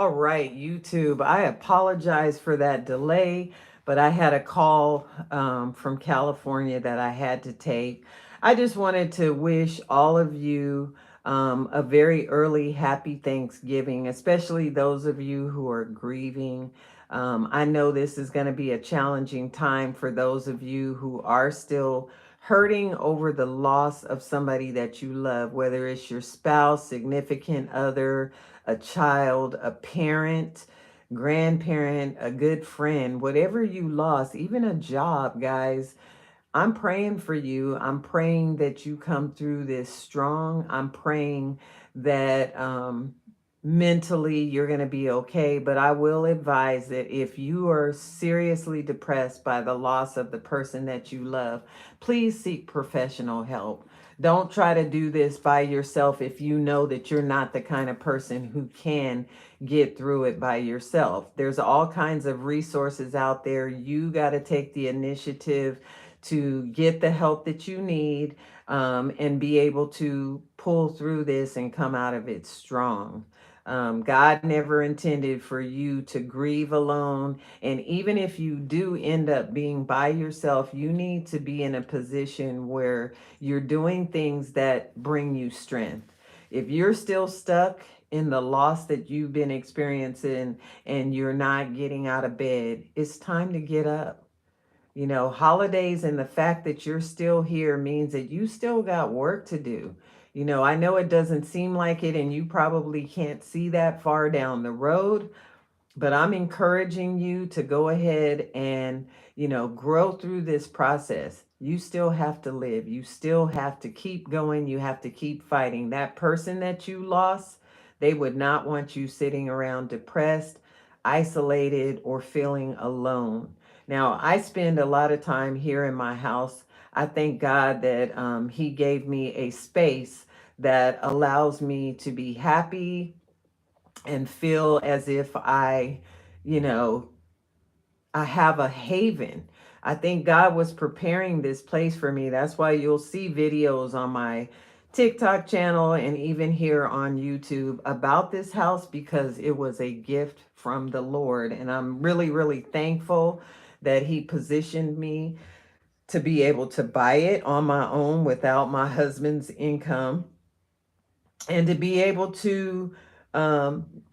All right, YouTube. I apologize for that delay, but I had a call from California that I had to take. I just wanted to wish all of you a very early happy Thanksgiving, especially those of you who are grieving. I know this is going to be a challenging time for those of you who are still hurting over the loss of somebody that you love, whether it's your spouse, significant other, a child, a parent, grandparent, a good friend, whatever you lost, even a job, guys. I'm praying for you. I'm praying that you come through this strong. I'm praying that mentally you're going to be okay. But I will advise that if you are seriously depressed by the loss of the person that you love, please seek professional help. Don't try to do this by yourself if you know that you're not the kind of person who can get through it by yourself. There's all kinds of resources out there. You got to take the initiative to get the help that you need, and be able to pull through this and come out of it strong. God never intended for you to grieve alone. And even if you do end up being by yourself, you need to be in a position where you're doing things that bring you strength. If you're still stuck in the loss that you've been experiencing and you're not getting out of bed, it's time to get up. You know, holidays and the fact that you're still here means that you still got work to do. You know, I know it doesn't seem like it, and you probably can't see that far down the road, but I'm encouraging you to go ahead and, grow through this process. You still have to live. You still have to keep going. You have to keep fighting. That person that you lost, they would not want you sitting around depressed, isolated, or feeling alone. Now, I spend a lot of time here in my house. I thank God that He gave me a space that allows me to be happy and feel as if you know, I have a haven. I think God was preparing this place for me. That's why you'll see videos on my TikTok channel and even here on YouTube about this house, because it was a gift from the Lord. And I'm really, really thankful that He positioned me to be able to buy it on my own without my husband's income, and to be able to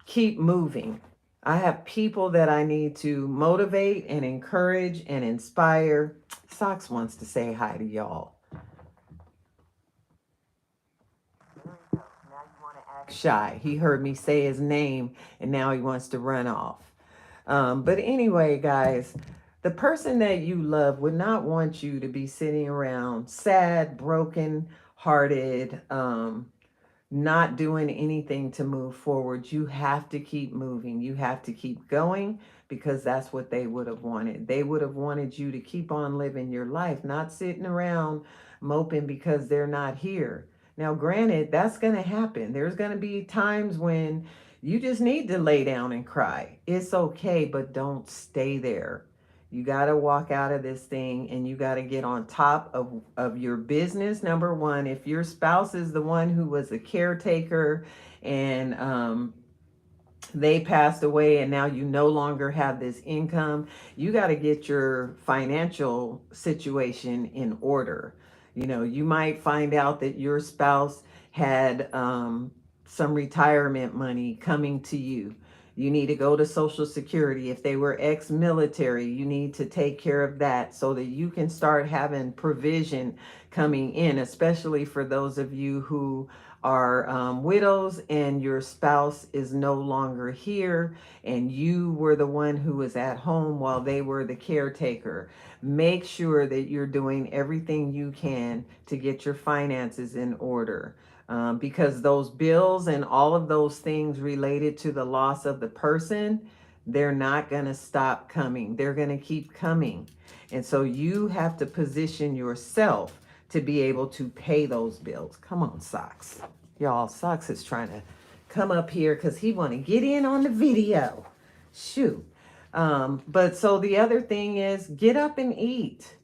keep moving. I have people that I need to motivate and encourage and inspire. Socks wants to say hi to y'all. Shy. He heard me say his name and now he wants to run off. But anyway, guys, the person that you love would not want you to be sitting around sad, broken hearted, not doing anything to move forward. You have to keep moving. You have to keep going, because that's what they would have wanted. They would have wanted you to keep on living your life, not sitting around moping because they're not here. Now, granted, that's going to happen. There's going to be times when you just need to lay down and cry. It's okay, but don't stay there. You got to walk out of this thing, and you got to get on top of your business. Number one, if your spouse is the one who was a caretaker and they passed away and now you no longer have this income, you got to get your financial situation in order. You know, you might find out that your spouse had some retirement money coming to you. You need to go to Social Security. If they were ex-military, you need to take care of that so that you can start having provision coming in, especially for those of you who are widows and your spouse is no longer here and you were the one who was at home while they were the caretaker. Make sure that you're doing everything you can to get your finances in order. Because those bills and all of those things related to the loss of the person, they're not going to stop coming. They're going to keep coming. And so you have to position yourself to be able to pay those bills. Come on, Socks. Y'all, Socks is trying to come up here because he want to get in on the video. Shoot. But so the other thing is, get up and eat.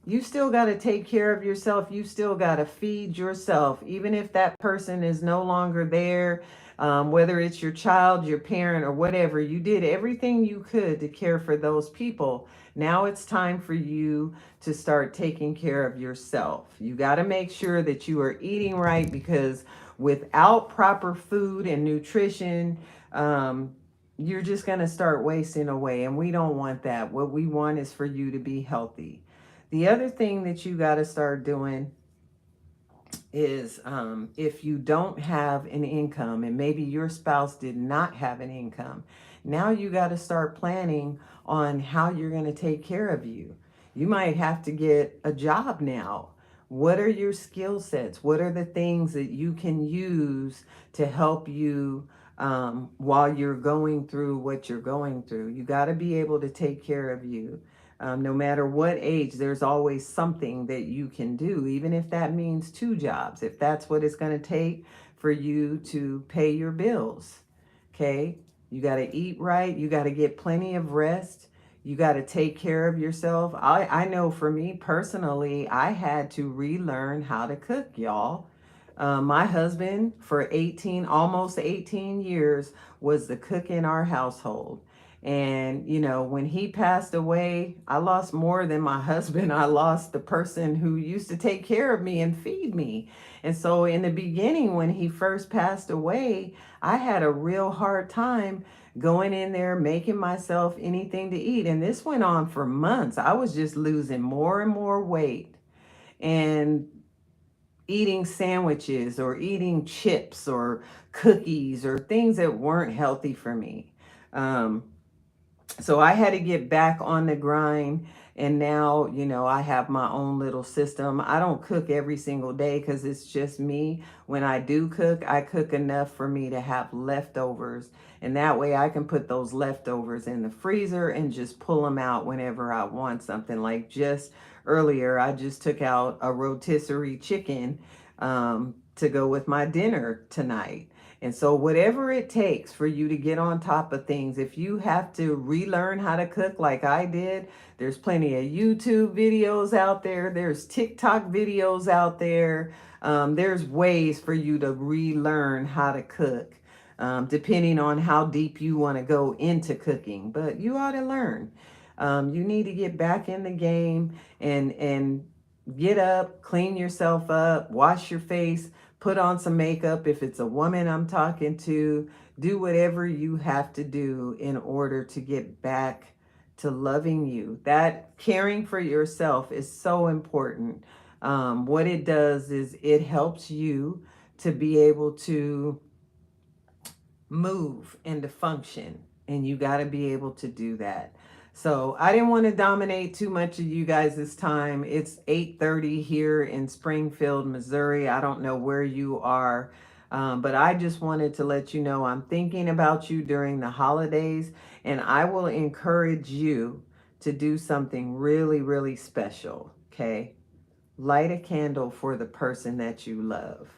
You still got to take care of yourself. You still got to feed yourself. Even if that person is no longer there, Whether it's your child, your parent, or whatever, you did everything you could to care for those people. Now it's time for you to start taking care of yourself. You got to make sure that you are eating right, because without proper food and nutrition, um, you're just going to start wasting away. And we don't want that. What we want is for you to be healthy. The other thing that you got to start doing is, if you don't have an income and maybe your spouse did not have an income, now you got to start planning on how you're going to take care of you. You might have to get a job now. What are your skill sets? What are the things that you can use to help you while you're going through what you're going through? You got to be able to take care of you. No matter what age, there's always something that you can do, even if that means two jobs, if that's what it's going to take for you to pay your bills. Okay? You got to eat right. You got to get plenty of rest. You got to take care of yourself. I know for me personally, I had to relearn how to cook, y'all. My husband, for 18, almost 18 years, was the cook in our household. And, you know, when he passed away, I lost more than my husband. I lost the person who used to take care of me and feed me. And so, in the beginning, when he first passed away, I had a real hard time going in there, making myself anything to eat. And this went on for months. I was just losing more and more weight. And eating sandwiches or eating chips or cookies or things that weren't healthy for me. Um, so I had to get back on the grind. And now, you know, I have my own little system. I don't cook every single day because it's just me. When I do cook, I cook enough for me to have leftovers. And that way I can put those leftovers in the freezer and just pull them out whenever I want something. Like just earlier, I just took out a rotisserie chicken to go with my dinner tonight. And so, whatever it takes for you to get on top of things, if you have to relearn how to cook like I did, there's plenty of YouTube videos out there, there's TikTok videos out there. There's ways for you to relearn how to cook, depending on how deep you want to go into cooking. But you ought to learn. You need to get back in the game and get up, clean yourself up, wash your face, put on some makeup if it's a woman I'm talking to. Do whatever you have to do in order to get back to loving you. That caring for yourself is so important. What it does is it helps you to be able to move and to function, and you got to be able to do that. So I didn't want to dominate too much of you guys this time. It's 8:30 here in Springfield, Missouri. I don't know where you are, but I just wanted to let you know I'm thinking about you during the holidays, and I will encourage you to do something really, really special. Okay? Light a candle for the person that you love.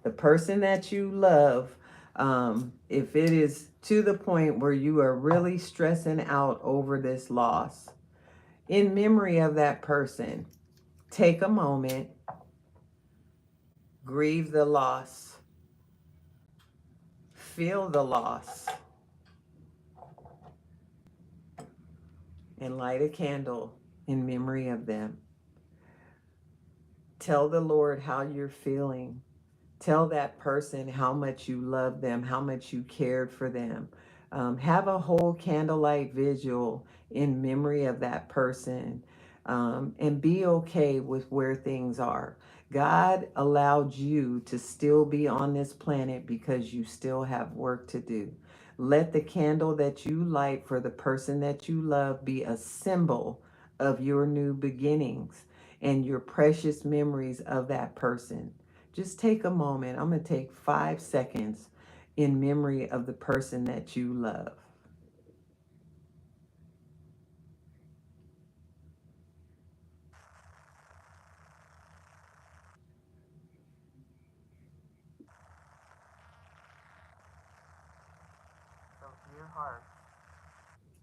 The person that you love, if it is to the point where you are really stressing out over this loss, in memory of that person, take a moment, grieve the loss, feel the loss, and light a candle in memory of them. Tell the Lord how you're feeling. Tell that person how much you love them, how much you cared for them. Have a whole candlelight vigil in memory of that person, and be okay with where things are. God allowed you to still be on this planet because you still have work to do. Let the candle that you light for the person that you love be a symbol of your new beginnings and your precious memories of that person. Just take a moment. I'm going to take 5 seconds in memory of the person that you love. So, dear heart,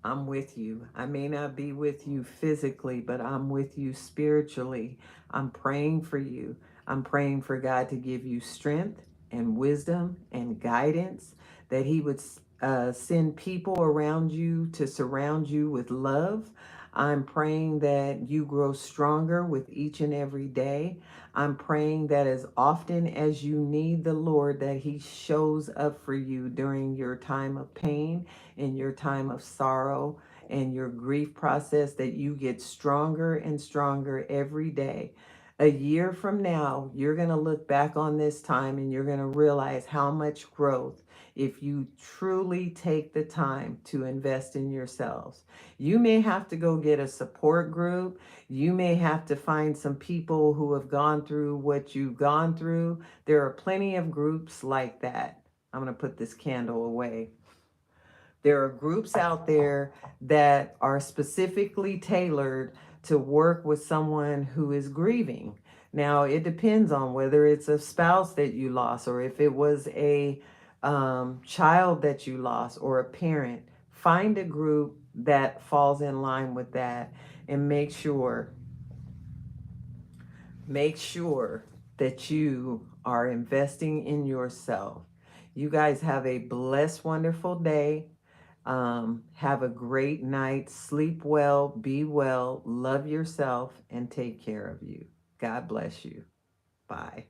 I'm with you. I may not be with you physically, but I'm with you spiritually. I'm praying for you. I'm praying for God to give you strength. and wisdom and guidance, that He would send people around you to surround you with love. I'm praying that you grow stronger with each and every day. I'm praying that as often as you need the Lord, that He shows up for you during your time of pain, in your time of sorrow, and your grief process, that you get stronger and stronger every day. A year from now, you're going to look back on this time and you're going to realize how much growth if you truly take the time to invest in yourselves. You may have to go get a support group. You may have to find some people who have gone through what you've gone through. There are plenty of groups like that. I'm going to put this candle away. There are groups out there that are specifically tailored to work with someone who is grieving. Now, it depends on whether it's a spouse that you lost or if it was a child that you lost or a parent. Find a group that falls in line with that and make sure that you are investing in yourself. You guys have a blessed, wonderful day. Have a great night. Sleep well, be well, love yourself, and take care of you. God bless you. Bye.